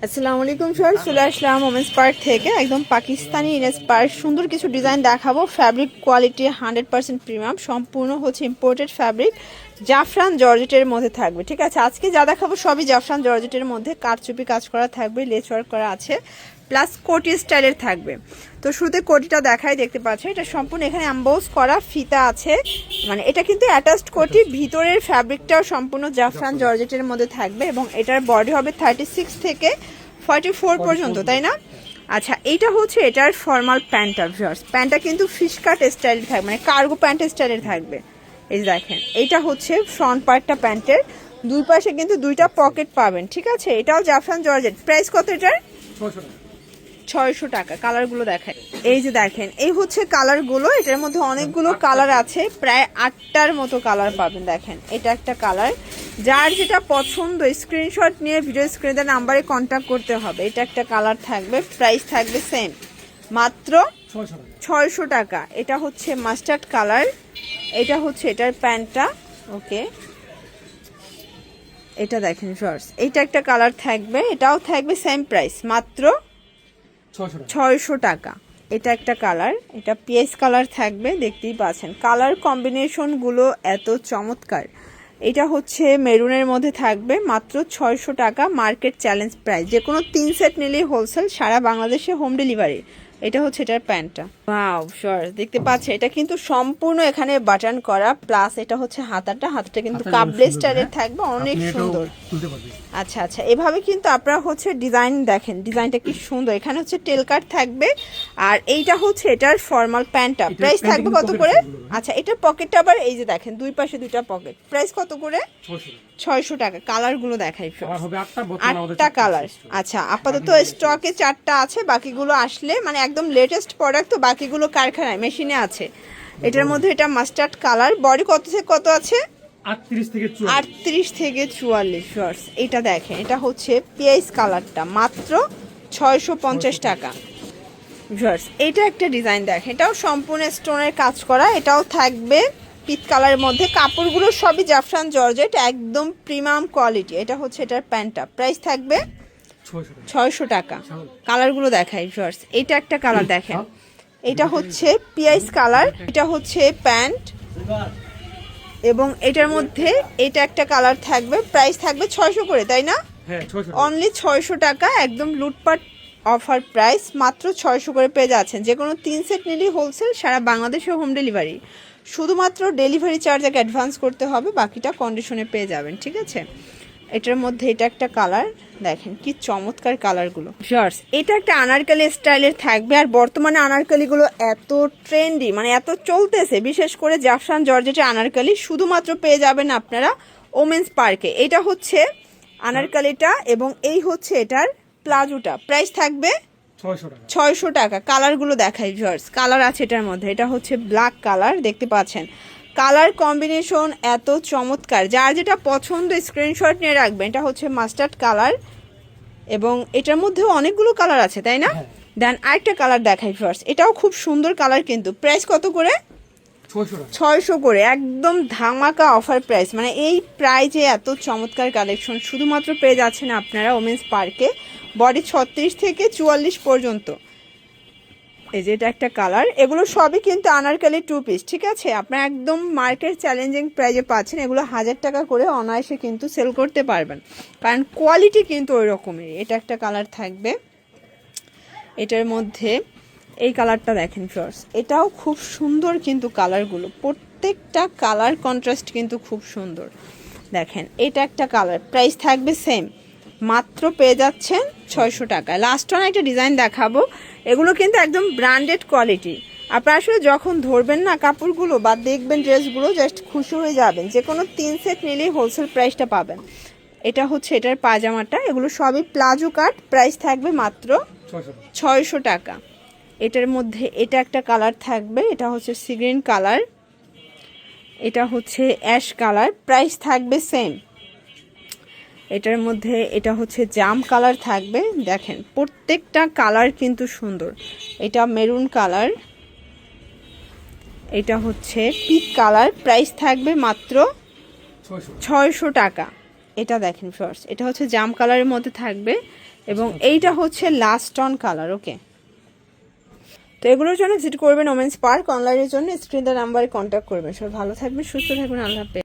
আসসালামু আলাইকুম স্যার, চলে আসলাম ওমেন্স পার্ক থেকে একদম পাকিস্তানি ইন্সপায়ার্ড সুন্দর কিছু ডিজাইন দেখাবো। ফ্যাব্রিক কোয়ালিটি 100% প্রিমিয়াম, সম্পূর্ণ হচ্ছে ইম্পোর্টেড ফ্যাব্রিক, জাফরান জর্জেটের মধ্যে থাকবে। ঠিক আছে, আজকে যা দেখাবো সবই জাফরান জর্জেটের মধ্যে, কারচুপি কাজ করা থাকবে, লেস ওয়ার্ক করা আছে, প্লাস কোটি স্টাইলের থাকবে। তো শুরুতে কোটিটা দেখাই, দেখতে পাচ্ছেন এটা সম্পূর্ণ এখানে এমবোস করা ফিতা আছে, মানে এটা কিন্তু অ্যাটাচড কোটি, ভিতরের ফ্যাব্রিকটাও সম্পূর্ণ জাফরান জর্জেটের মধ্যে থাকবে এবং এটার বডি হবে 36 থেকে 44 পর্যন্ত, তাই না? আচ্ছা, এইটা হচ্ছে এটার ফর্মাল প্যান্টটা। ভিউয়ার্স, প্যান্টটা কিন্তু ফিশ কাট স্টাইলের থাকবে, মানে কার্গো প্যান্ট স্টাইলের থাকবে। এই দেখেন, এইটা হচ্ছে ফ্রন্ট পার্টটা প্যান্টের, দুই পাশে কিন্তু দুইটা পকেট পাবেন। ঠিক আছে, এটাও জাফরান জর্জেট। প্রাইস কত এটার? 600 টাকা। কালারগুলো দেখায়, এই যে দেখেন, এই হচ্ছে কালারগুলো। এটার মধ্যে অনেকগুলো কালার আছে, প্রায় 8টার মতো কালার পাবেন। দেখেন, এটা একটা কালার, যার যেটা পছন্দ স্ক্রিনশট নিয়ে ভিডিও স্ক্রিনে নাম্বারে কন্ট্যাক্ট করতে হবে। এটা একটা কালার থাকবে, প্রাইস থাকবে সেম, মাত্র 600 টাকা। এটা হচ্ছে মাস্টার্ড কালার, এটা হচ্ছে এটার প্যান্টটা। ওকে, এটা দেখেন শর্টস, এইটা একটা কালার থাকবে, এটাও থাকবে সেম প্রাইস, মাত্র 600 টাকা। এটা একটা কালার, এটা পিএস কালার থাকবে, দেখতেই পাচ্ছেন কালার কম্বিনেশনগুলো এত চমৎকার। এটা হচ্ছে মেরুনের মধ্যে থাকবে, মাত্র 600 টাকা, মার্কেট চ্যালেঞ্জ প্রাইস। যে কোনো 3 সেট নিলেই হোলসেল, সারা বাংলাদেশে হোম ডেলিভারি। এটা হচ্ছে এটার প্যান্টটা। ওয়াও শর্টস, দেখতে পাচ্ছেন এটা কিন্তু সম্পূর্ণ এখানে বাটন করা, প্লাস এটা হচ্ছে হাতাটা কিন্তু কাপলেস স্টাইলের থাকবে, অনেক সুন্দর। আচ্ছা আচ্ছা, এভাবে কিন্তু আপনারা হচ্ছে ডিজাইন দেখেন, ডিজাইনটা কি সুন্দর। এখানে হচ্ছে টেল কাট থাকবে, আর এইটা হচ্ছে এটার ফর্মাল প্যান্টটা। প্রাইস থাকবে কত করে? আচ্ছা, এটার পকেটটা আবার এই যে দেখেন, দুই পাশে দুইটা পকেট। প্রাইস কত করে? 600 টাকা। কালারগুলো দেখাই, 8টা কালার। আচ্ছা, আপাতত স্টকে 4টা আছে, বাকিগুলো আসলে, মানে একদম লেটেস্ট প্রোডাক্ট, তো বাকিগুলো কারখানায় মেশিনে আছে। এটার মধ্যে এটা মাস্টার্ড কালার, বডি কত থেকে কত আছে? 38 থেকে 44 শর্টস। এটা দেখেন, এটা হচ্ছে পিএস কালারটা, মাত্র 650 টাকা। শর্টস, এটা একটা ডিজাইন দেখেন, এটাও সম্পূর্ণ স্টোনের কাজ করা, এটাও থাকবে পিট কালারের মধ্যে। কাপড়গুলো সবই জাফরান জর্জেট, একদম প্রিমিয়াম কোয়ালিটি। এটা হচ্ছে এটার প্যান্টটা, প্রাইস থাকবে 600 টাকা। কালারগুলো দেখাই শর্টস, এটা একটা কালার দেখেন, এটা হচ্ছে পিএস কালার, এটা হচ্ছে প্যান্ট, এবং এটার মধ্যে এটা একটা কালার থাকবে। প্রাইস থাকবে 600 করে, তাই না? অনলি 600 টাকা, একদম লুটপাট অফার প্রাইস, মাত্র 600 করে পেয়ে যাচ্ছেন। যে কোনো 3 সেট নিলেই হোলসেল, সারা বাংলাদেশে হোম ডেলিভারি। শুধুমাত্র ডেলিভারি চার্জ আগে অ্যাডভান্স করতে হবে, বাকিটা কন্ডিশনে পেয়ে যাবেন। ঠিক আছে, এটার মধ্যে এটা একটা কালার দেখেন, কি চমৎকার কালারগুলো। শর্টস, এটা একটা আনারকলি স্টাইলের থাকবে, আর বর্তমানে আনারকলিগুলো এত ট্রেন্ডি, মানে এত চলতেছে, বিশেষ করে জাফরান জর্জেটের আনারকলি শুধুমাত্র পেয়ে যাবেন আপনারা ওমেন্স পার্কে। এটা হচ্ছে আনারকলিটা, এবং এই হচ্ছে এটার প্লাজোটা। প্রাইস থাকবে 600 টাকা। কালারগুলো দেখাই ভিউয়ার্স, কালার আছে এটার মধ্যে, এটা হচ্ছে ব্ল্যাক কালার, দেখতে পাচ্ছেন কালার কম্বিনেশন এত চমৎকার, যার যেটা পছন্দ স্ক্রিনশট নিয়ে রাখবেন। এটা হচ্ছে মাস্টার্ড কালার, এবং এটার মধ্যেও অনেকগুলো কালার আছে, তাই না? দেন আরেকটা কালার দেখাই ফার্স্ট, এটাও খুব সুন্দর কালার। কিন্তু প্রাইস কত করে? 600 করে, একদম ধামাকা অফার প্রাইস। মানে এই প্রাইজে এত চমৎকার কালেকশন শুধুমাত্র পেয়ে যাচ্ছেন আপনারা ওমেন্স পার্কে। বডি 36 থেকে 44 পর্যন্ত। এই যে এটা একটা কালার, এগুলো সবই কিন্তু আনারকলি 2 পিস। ঠিক আছে, আপনারা একদম মার্কেট চ্যালেঞ্জিং প্রাইজে পাচ্ছেন। এগুলো 1000 টাকা করে অনায়াসে কিন্তু সেল করতে পারবেন, কারণ কোয়ালিটি কিন্তু ওই রকমেরই। এটা একটা কালার থাকবে, এটার মধ্যে এই কালারটা দেখেন ফার্স্ট, এটাও খুব সুন্দর। কিন্তু কালারগুলো প্রত্যেকটা কালার কন্ট্রাস্ট কিন্তু খুব সুন্দর। দেখেন, এটা একটা কালার, প্রাইস থাকবে সেম, মাত্র পেয়ে যাচ্ছেন 600 টাকায়। লাস্ট ওয়ান একটা ডিজাইন দেখাবো, এগুলো কিন্তু একদম ব্র্যান্ডেড কোয়ালিটি। আপনারা আসলে যখন ধরবেন না কাপড়গুলো বা দেখবেন ড্রেসগুলো, জাস্ট খুশি হয়ে যাবেন। যে কোনো 3 সেট নিলেই হোলসেল প্রাইসটা পাবেন। এটা হচ্ছে এটার পাজামাটা, এগুলো সবই প্লাজো কাট, প্রাইস থাকবে মাত্র 600 টাকা। এটার মধ্যে এটা একটা কালার থাকবে, এটা হচ্ছে সি গ্রিন কালার, এটা হচ্ছে অ্যাশ কালার, প্রাইস থাকবে সেম। এটার মধ্যে এটা হচ্ছে জাম কালার থাকবে, দেখেন প্রত্যেকটা কালার কিন্তু সুন্দর। এটা মেরুন কালার, এটা হচ্ছে পিক কালার, প্রাইস থাকবে মাত্র 600 টাকা। এটা দেখেন ফার্স্ট, এটা হচ্ছে জাম কালারের মধ্যে থাকবে, এবং এইটা হচ্ছে লাস্ট অন কালার। ওকে, তো এগুলোর জন্য ভিজিট করবেন ওমেন্স পার্ক। অনলাইনের জন্য স্ক্রিন নাম্বারে কন্ট্যাক্ট করবেন। সবাই ভালো থাকবেন, সুস্থ থাকবেন, আল্লাহ হাফেজ।